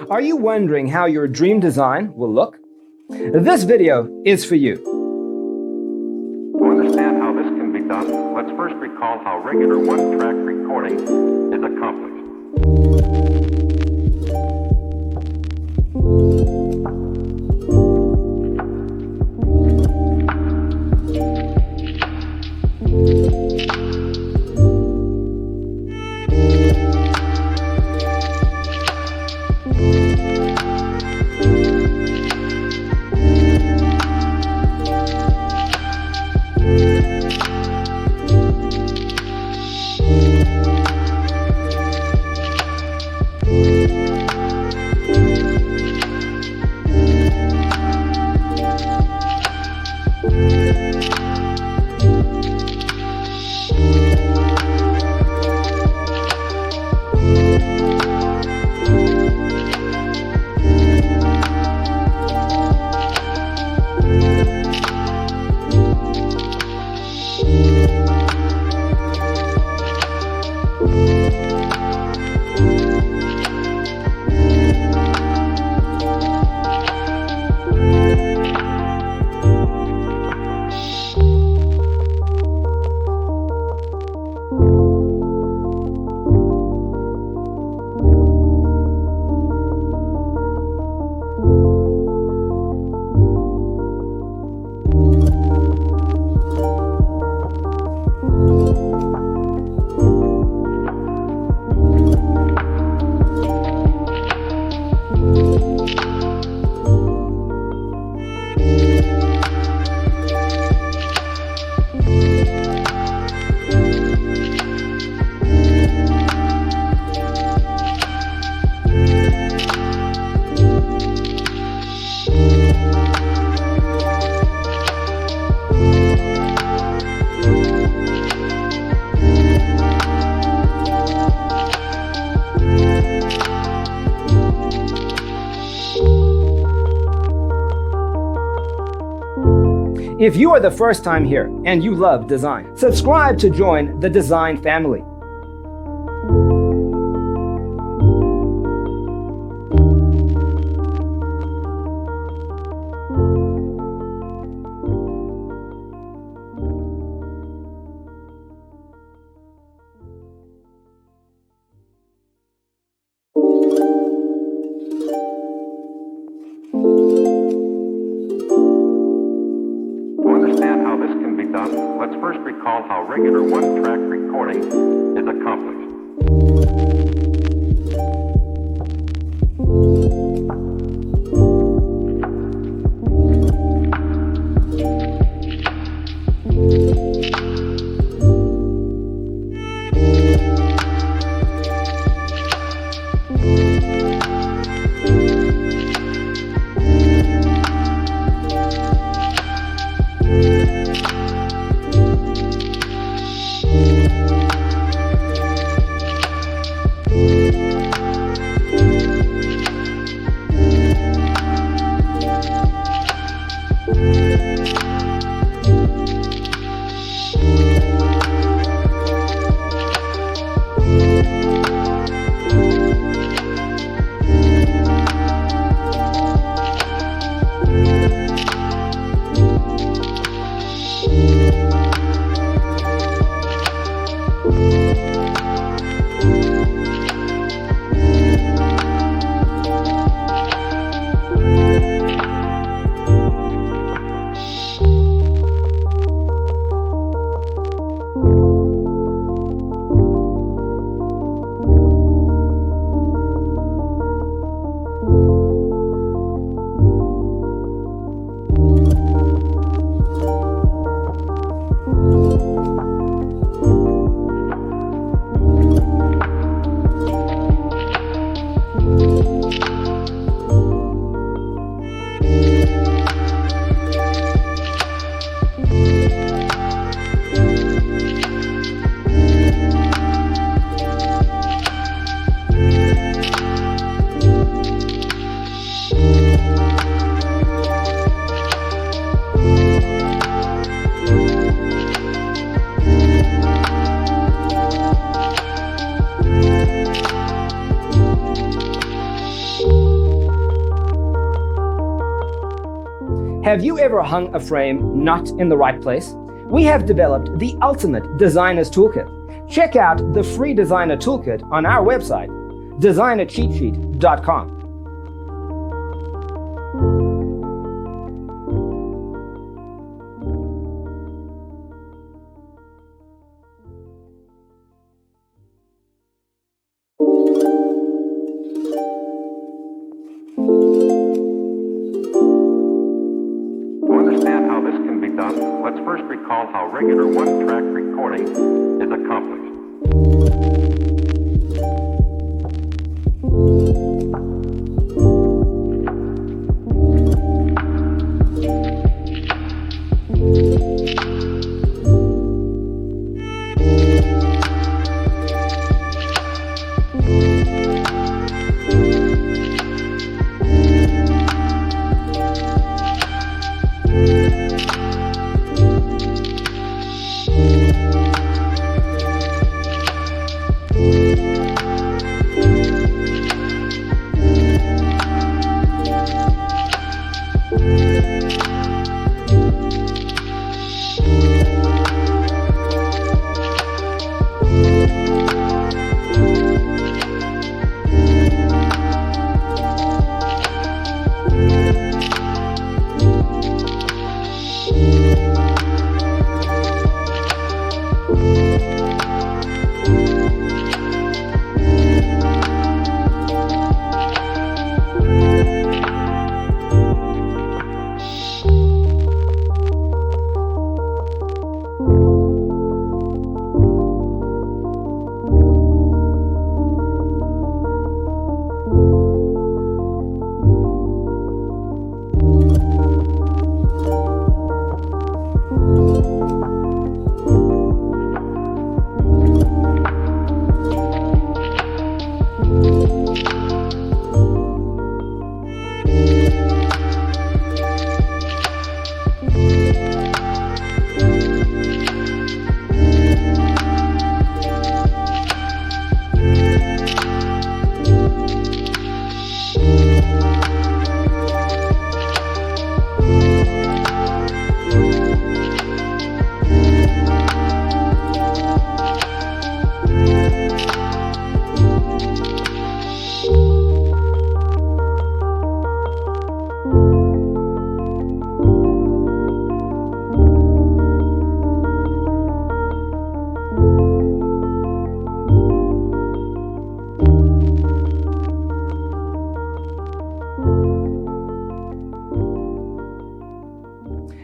Are you wondering how your dream design will look? This video is for you. To understand how this can be done, let's first recall how regular one-track recording is accomplished. If you are the first time here and you love design, subscribe to join the design family. Let's first recall how regular one-track recording is accomplished. Have you ever hung a frame not in the right place? We have developed the ultimate designer's toolkit. Check out the free designer toolkit on our website, designercheatsheet.com. To understand how this can be done, let's first recall how regular one-track recording is accomplished.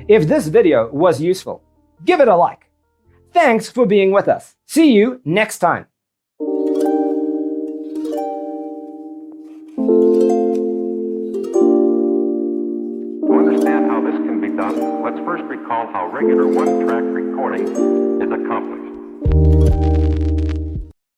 If this video was useful, give it a like. Thanks for being with us. See you next time. To understand how this can be done, let's first recall how regular one-track recording is accomplished.